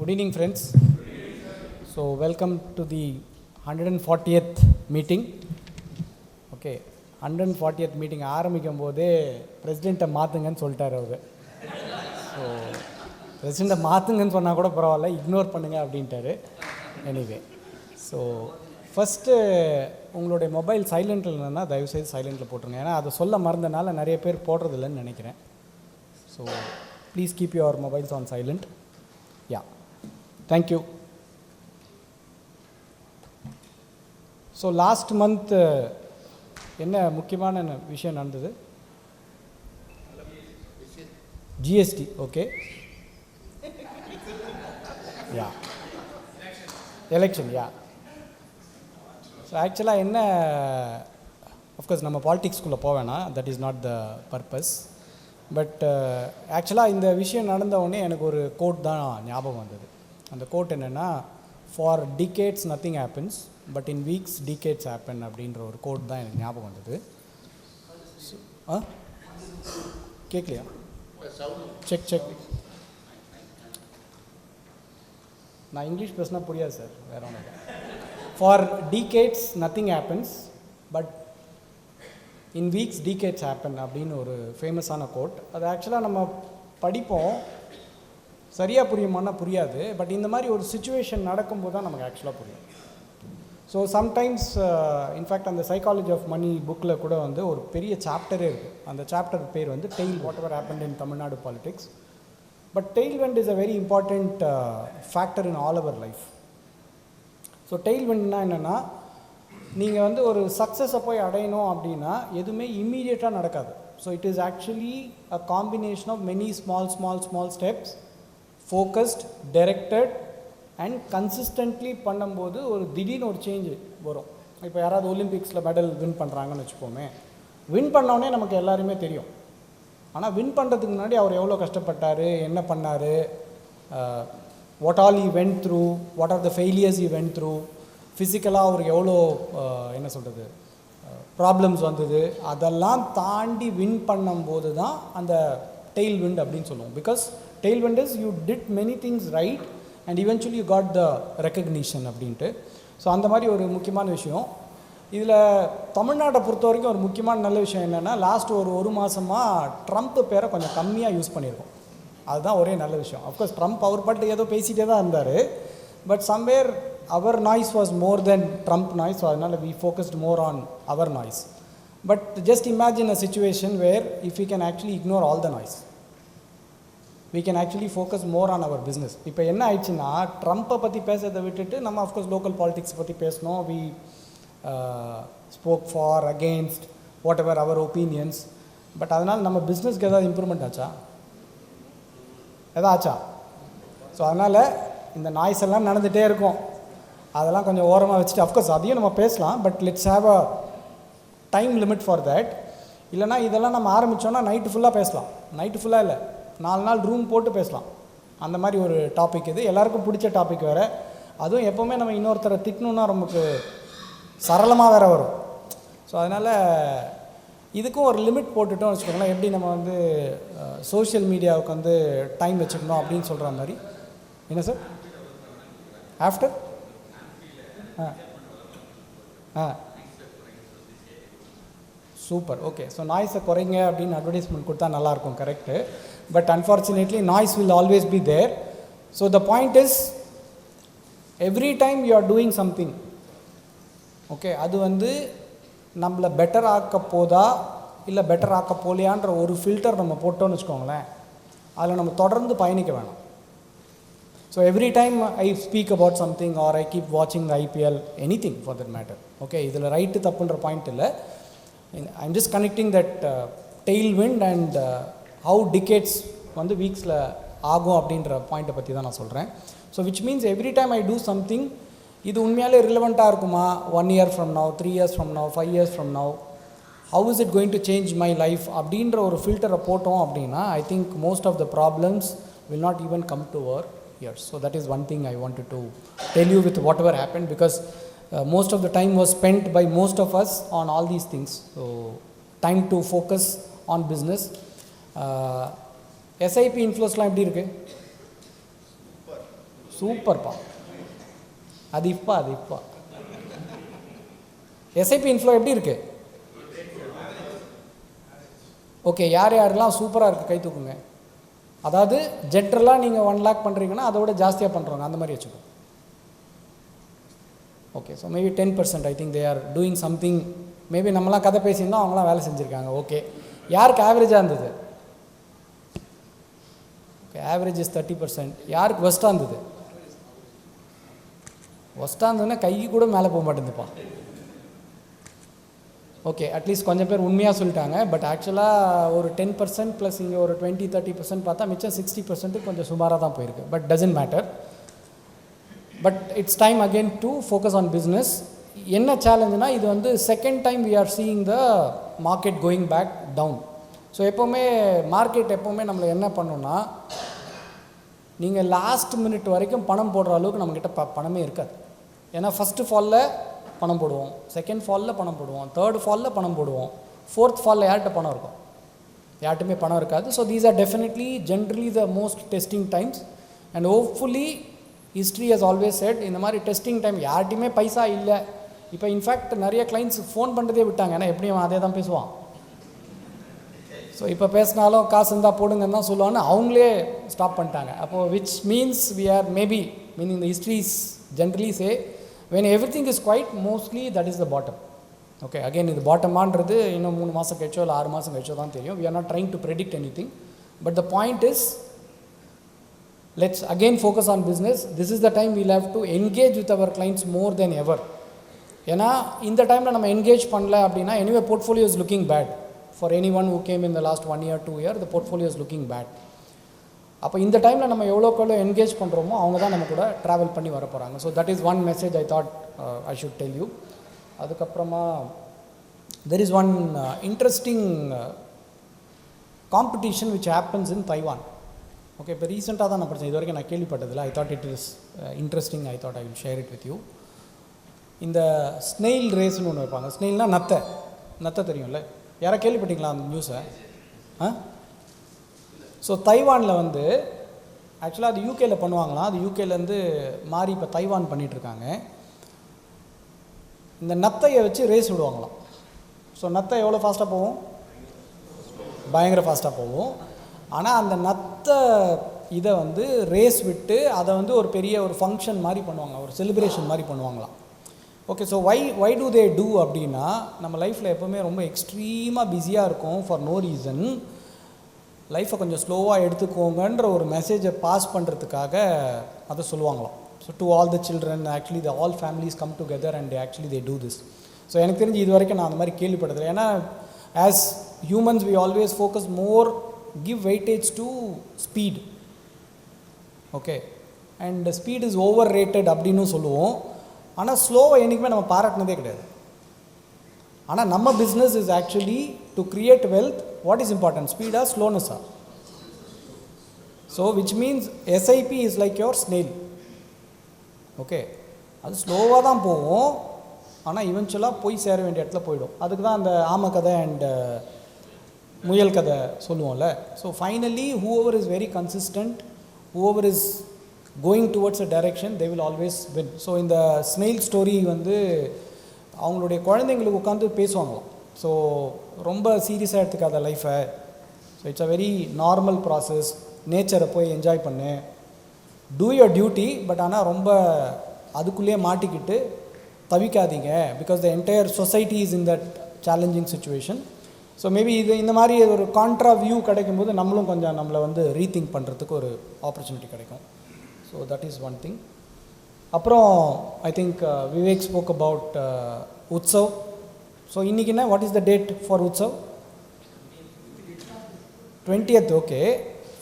Good evening, friends. So, welcome to the 140th meeting. Okay, 140th meeting ஆரம்பிக்கும் போதே பிரசிடெண்ட்டை மாற்றுங்கன்னு சொல்லிட்டார் அவர். So பிரசிடெண்ட்டை மாற்றுங்கன்னு சொன்னால் கூட பரவாயில்ல, இக்னோர் பண்ணுங்க அப்படின்ட்டாரு. எனிவே, ஸோ ஃபஸ்ட்டு உங்களுடைய மொபைல் சைலண்டில் இல்லைன்னா தயவுசெய்து சைலண்டில் போட்டுருங்க. ஏன்னா அதை சொல்ல மறந்தனால நிறைய பேர் போடுறதில்லைன்னு நினைக்கிறேன். So please keep your mobiles on silent. Yeah, thank you. So last month என்ன முக்கியமான விஷயம் நடந்தது? GST. Okay, yeah, election. Yeah, so ஆக்சுவலாக என்ன, அஃப்கோர்ஸ் நம்ம பாலிட்டிக்ஸ்குள்ளே போவேனா, that is not the purpose. But ஆக்சுவலாக இந்த விஷயம் நடந்த உடனே எனக்கு ஒரு கோட் தான் ஞாபகம் வந்தது. அந்த கோட் என்னென்னா, for decades nothing happens but in weeks decades happen அப்படின்ற ஒரு கோட் தான் எனக்கு ஞாபகம் வந்தது. கேட்கலையா? Check check. நான் இங்கிலீஷ் பேசினா புரியாது சார், வேறு ஒன்றும் இல்லை. For decades nothing happens but in weeks decades happen அப்படின்னு ஒரு ஃபேமஸான கோட். அது ஆக்சுவலாக நம்ம படிப்போம், சரியாக புரியுமானா புரியாது. பட் இந்த மாதிரி ஒரு சுச்சுவேஷன் நடக்கும்போது தான் நமக்கு ஆக்சுவலாக புரியும். ஸோ சம்டைம்ஸ் இன்ஃபேக்ட் அந்த சைக்காலஜி ஆஃப் மணி புக்கில் கூட வந்து ஒரு பெரிய சாப்டரே இருக்குது. அந்த சாப்டர் பேர் வந்து tail whatever happened in Tamil Nadu politics. But tailwind is a very important factor in all our life. So டெய்ல்விண்ட்னா என்னென்னா, நீங்கள் வந்து ஒரு சக்ஸஸை போய் அடையணும் அப்படின்னா எதுவுமே இம்மீடியட்டாக நடக்காது. So it is actually a combination of many small steps, focused, directed and consistently பண்ணும்போது ஒரு திடீர்னு ஒரு சேஞ்சு வரும். இப்போ யாராவது ஒலிம்பிக்ஸில் மெடல் வின் பண்ணுறாங்கன்னு வச்சுப்போமே, வின் பண்ணோடனே நமக்கு எல்லாருமே தெரியும். ஆனால் வின் பண்ணுறதுக்கு முன்னாடி அவர் எவ்வளோ கஷ்டப்பட்டார், என்ன பண்ணார், what all E vent through, what are the failures E vent through, ஃபிசிக்கலாக அவருக்கு எவ்வளோ என்ன சொல்கிறது ப்ராப்ளம்ஸ் வந்தது, அதெல்லாம் தாண்டி வின் பண்ணும்போது தான் அந்த டெய்ல் விண்ட் அப்படின்னு சொல்லுவோம். Because tail wind is you did many things right and eventually you got the recognition அப்படின்ட்டு. ஸோ அந்த மாதிரி ஒரு முக்கியமான விஷயம். இதில் தமிழ்நாட்டை பொறுத்த வரைக்கும் ஒரு முக்கியமான நல்ல விஷயம் என்னென்னா, லாஸ்ட் ஒரு மாதமாக ட்ரம்ப் பேரை கொஞ்சம் கம்மியாக யூஸ் பண்ணியிருக்கோம். அதுதான் ஒரே நல்ல விஷயம். அஃப்கோர்ஸ் ட்ரம்ப் அவர் பாட்டு ஏதோ பேசிகிட்டே தான் இருந்தார். But somewhere our noise was more than Trump noise, so அதனால் we focused more on our noise. But just imagine a situation where if we can actually ignore all the noise, we can actually focus more on our business. இப்போ என்ன ஆயிடுச்சுன்னா, ட்ரம்ப்பை பற்றி பேசுறதை விட்டுட்டு நம்ம of course local politics பற்றி பேசணும். we spoke for, against, whatever our opinions. But அதனால் நம்ம பிஸ்னஸ்க்கு ஏதாவது இம்ப்ரூவ்மெண்ட் ஆச்சா? ஆச்சா? ஸோ அதனால் இந்த நாய்ஸ் எல்லாம் நடந்துகிட்டே இருக்கும். அதெல்லாம் கொஞ்சம் ஓரமாக வச்சுட்டு, அஃப்கோர்ஸ் அதையும் நம்ம பேசலாம், but let's have a time limit for that. இல்லைனா இதெல்லாம் நம்ம ஆரம்பித்தோன்னா நைட்டு ஃபுல்லாக பேசலாம். நைட்டு ஃபுல்லாக இல்லை, 4 நாள் ரூம் போட்டு பேசலாம். அந்த மாதிரி ஒரு டாபிக் இது. எல்லாருக்கும் பிடிச்ச டாபிக் வேறு. அதுவும் எப்போவுமே நம்ம இன்னொருத்தரை திட்டணுன்னா நமக்கு சரளமாக வேறு வரும். ஸோ அதனால் இதுக்கும் ஒரு லிமிட் போட்டுட்டோம் வச்சுக்கோங்களேன். எப்படி நம்ம வந்து சோஷியல் மீடியாவுக்கு வந்து டைம் வச்சுக்கணும் அப்படின்னு சொல்கிற மாதிரி. என்ன sir after super, okay. So நாய்ஸை குறைங்க அப்படின்னு அட்வர்டைஸ்மெண்ட் கொடுத்தா நல்லாயிருக்கும், correct. But unfortunately noise will always be there. So the point is, every time you are doing something, okay, அது வந்து நம்மளை பெட்டர் ஆக்க போதா இல்லை பெட்டர் ஆக்க போலையான்ற ஒரு ஃபில்டர் நம்ம போட்டோன்னு வச்சுக்கோங்களேன், அதில் நம்ம தொடர்ந்து பயணிக்க வேணும். So every time I speak about something or I keep watching the IPL, anything for that matter, okay, இதில் ரைட்டு தப்புன்ற பாயிண்ட் இல்லை. I'm just connecting that tailwind and how decades வந்து வீக்ஸில் ஆகும் அப்படின்ற பாயிண்ட்டை பற்றி தான் நான் சொல்கிறேன். So which means every time I do something, இது உண்மையாலே ரிலவெண்ட்டாக இருக்குமா? 1 year from now, 3 years from now, 5 years from now, how is it going to change my life அப்படின்ற ஒரு ஃபில்டரை போட்டோம் அப்படின்னா, I think most of the problems will not even come to our ears. So that is one thing I wanted to tell you with whatever happened, because most of the time was spent by most of us on all these things. So time to focus on business. SIP inflows எப்படி இருக்குது? சூப்பர்ப்பா. அது இப்போ SIP inflow எப்படி இருக்குது? Okay, யார் யாரெல்லாம் சூப்பராக இருக்குது கை தூக்குங்க. அதாவது ஜென்ரலாக நீங்கள் 1 lakh பண்ணுறீங்கன்னா அதோட ஜாஸ்தியாக பண்ணுறவங்க அந்த மாதிரி வச்சுக்கோங்க. Okay, so maybe 10% I think they are doing something. Maybe நம்மளாம் கதை பேசியிருந்தோம், அவங்களாம் வேலை செஞ்சுருக்காங்க. ஓகே, யாருக்கு ஆவரேஜாக இருந்தது? Okay, average is 30%. யாருக்கு ஒஸ்ட்டாக இருந்தது? ஒஸ்ட்டாக இருந்ததுன்னா கை கூட மேலே போக மாட்டேங்குதுப்பா. ஓகே, அட்லீஸ்ட் கொஞ்சம் பேர் உண்மையாக சொல்லிட்டாங்க. பட் ஆக்சுவலாக ஒரு 10% ப்ளஸ் இங்கே ஒரு 20-30% பார்த்தா மிச்சம் 60% கொஞ்சம் சுமாராக தான் போயிருக்கு. But doesn't matter. But it's time again to focus on business. என்ன சேலஞ்சுனா, இது வந்து second time we are seeing the market going back down. So எப்போவுமே மார்க்கெட் எப்போவுமே நம்மளை என்ன பண்ணணும்னா, நீங்கள் லாஸ்ட் மினிட் வரைக்கும் பணம் போடுற அளவுக்கு நம்மக்கிட்ட பணமே இருக்காது. ஏன்னா ஃபஸ்ட்டு ஃபாலில் பணம் போடுவோம், செகண்ட் ஃபாலில் பணம் போடுவோம், தேர்ட் ஃபாலில் பணம் போடுவோம், ஃபோர்த் ஃபாலில் யார்கிட்ட பணம் இருக்கும்? யார்ட்டுமே பணம் இருக்காது. So these are definitely generally the most testing times. And hopefully history has always set, இந்த மாதிரி டெஸ்டிங் டைம் யார்ட்டையுமே பைசா இல்லை. இப்போ இன்ஃபேக்ட் நிறைய கிளைண்ட்ஸ் ஃபோன் பண்ணுறதே விட்டாங்க. ஏன்னா எப்படியும் அதே தான் பேசுவான். ஸோ இப்போ பேசினாலும் காசு இருந்தால் போடுங்கன்னு தான் சொல்லுவான்னு அவங்களே ஸ்டாப் பண்ணிட்டாங்க. அப்போது which means we are maybe meaning the histories generally say when everything is quiet, mostly that is the bottom. Okay, again இது பாட்டமான்றது இன்னும் 3 மாதம் கழிச்சோ இல்லை 6 மாதம் கழிச்சோ தான் தெரியும். we are not trying to predict anything, but the point is let's again focus on business. This is the time we'll have to engage with our clients more than ever. ஏன்னா இந்த டைமில் நம்ம என்கேஜ் பண்ணல அப்படின்னா anyway portfolio is looking bad for anyone who came in the last 1 year 2 year. the portfolio is looking bad. அப்போ இந்த டைமில் நம்ம எவ்வளோக்கெவ்வளோ என்கேஜ் பண்ணுறோமோ அவங்க தான் நம்ம கூட ட்ராவல் பண்ணி வர போகிறாங்க. So that is one message I thought I should tell you. அதுக்கப்புறமா there is one interesting competition which happens in Taiwan. Okay, இப்போ ரீசெண்டாக தான் நான் படித்தேன், இது வரைக்கும் நான் கேள்விப்பட்டதில்லை. I thought it is interesting. I thought I will share it with you. இந்த ஸ்னெயில் ரேஸ்னு ஒன்று வைப்பாங்க. ஸ்னெயில்னால் நத்தை தெரியும்ல? யாரை கேள்விப்பட்டீங்களா அந்த நியூஸை? ஸோ தைவானில் வந்து ஆக்சுவலாக அது யூகேயில் பண்ணுவாங்களாம். அது யூகேலேருந்து மாறி இப்போ தைவான் பண்ணிகிட்ருக்காங்க. இந்த நத்தையை வச்சு ரேஸ் விடுவாங்களாம். ஸோ நத்தை எவ்வளோ ஃபாஸ்ட்டாக போகும்? பயங்கர ஃபாஸ்ட்டாக போகும். ஆனால் அந்த நத்தை இதை வந்து ரேஸ் விட்டு அதை வந்து ஒரு பெரிய ஒரு ஃபங்க்ஷன் மாதிரி பண்ணுவாங்க, ஒரு செலிப்ரேஷன் மாதிரி பண்ணுவாங்களாம். Okay, so why do they do அப்படின்னா, நம்ம லைஃப்பில் எப்போவுமே ரொம்ப எக்ஸ்ட்ரீமாக பிஸியாக இருக்கும் ஃபார் நோ ரீசன். லைஃப்பை கொஞ்சம் ஸ்லோவாக எடுத்துக்கோங்கன்ற ஒரு மெசேஜை பாஸ் பண்ணுறதுக்காக அதை சொல்லுவாங்களாம். So to all the children actually the all families come together and actually they do this. So எனக்கு தெரிஞ்சு இது வரைக்கும் நான் அந்த மாதிரி கேள்விப்பட்டதில்லை. ஏன்னா as humans we always focus more, give weightage to speed. Okay, and speed is over rated அப்படின்னு சொல்லுவோம். ஆனால் ஸ்லோவை என்றைக்குமே நம்ம பாராட்டினதே கிடையாது. ஆனால் நம்ம business is actually to create wealth. What is important, ஸ்பீடா ஸ்லோனஸா? So which means SIP is like your snail. Okay, அது ஸ்லோவாக தான் போகும், ஆனால் இவென்ச்சுவலாக போய் சேர வேண்டிய இடத்துல போயிடும். அதுக்கு தான் அந்த ஆமை கதை அண்ட் முயல் கதை சொல்லுவோம்ல. So finally whoever is very consistent, whoever is going towards a direction, they will always win. So இந்த ஸ்னெயில் ஸ்டோரி வந்து அவங்களுடைய குழந்தைங்களுக்கு உட்காந்து பேசுவாங்களாம். ஸோ ரொம்ப சீரியஸாக எடுத்துக்காத லைஃப்பை. So it's a very normal process. நேச்சரை போய் என்ஜாய் பண்ணு, டூ யுவர் டியூட்டி. பட் ஆனால் ரொம்ப அதுக்குள்ளேயே மாட்டிக்கிட்டு தவிக்காதீங்க. Because the entire society is in that challenging situation. So maybe இது இந்த மாதிரி ஒரு கான்ட்ரா வியூ கிடைக்கும்போது நம்மளும் கொஞ்சம் நம்மளை வந்து ரீதிங்க் பண்ணுறதுக்கு ஒரு ஆப்பர்ச்சுனிட்டி கிடைக்கும். So that is one thing. அப்புறம் I think Vivek spoke about Utsav. So இன்றைக்கி என்ன, what is the date for Utsav? 20th. Okay,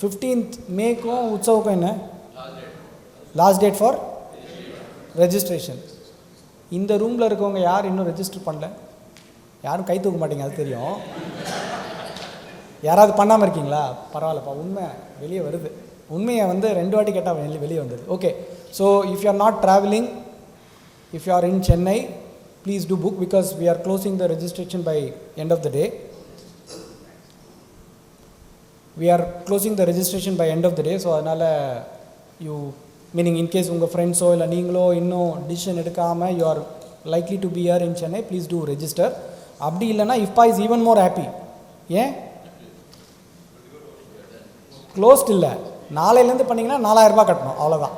15th மேக்கும் உற்சவுக்கும் என்ன லாஸ்ட் டேட் ஃபார் ரெஜிஸ்ட்ரேஷன். இந்த ரூமில் இருக்கவங்க யார் இன்னும் ரெஜிஸ்டர் பண்ணல? யாரும் கை தூக்க மாட்டீங்க, அது தெரியும். யாராவது பண்ணாமல் இருக்கீங்களா? பரவாயில்லப்பா, உண்மை வெளியே வருது. உண்மையை வந்து 2 வாட்டி கேட்டால் வெளியே வந்தது. Okay, so if you are not travelling, if you are in Chennai, please do book because we are closing the registration by end of the day. We are closing the registration by end of the day. So adnala you meaning in case உங்கள் ஃப்ரெண்ட்ஸோ இல்லை நீங்களோ இன்னும் decision எடுக்காமல் you are likely to be here in Chennai, please do register. அப்படி இல்லைன்னா IFPA is even more happy. ஏன் closed இல்லை, நாளையிலேருந்து பண்ணிங்கன்னா 4000 ரூபாய் கட்டணும், அவ்வளோதான்.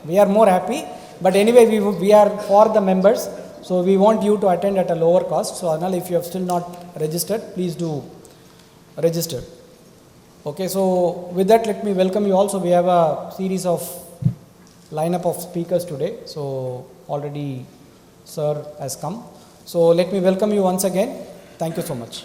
We are more happy, but anyway we are for the members, so we want you to attend at a lower cost. So adnal if you have still not registered, please do register. Okay, so with that let me welcome you also. We have a series of lineup of speakers today, so already sir has come, so let me welcome you once again. Thank you so much.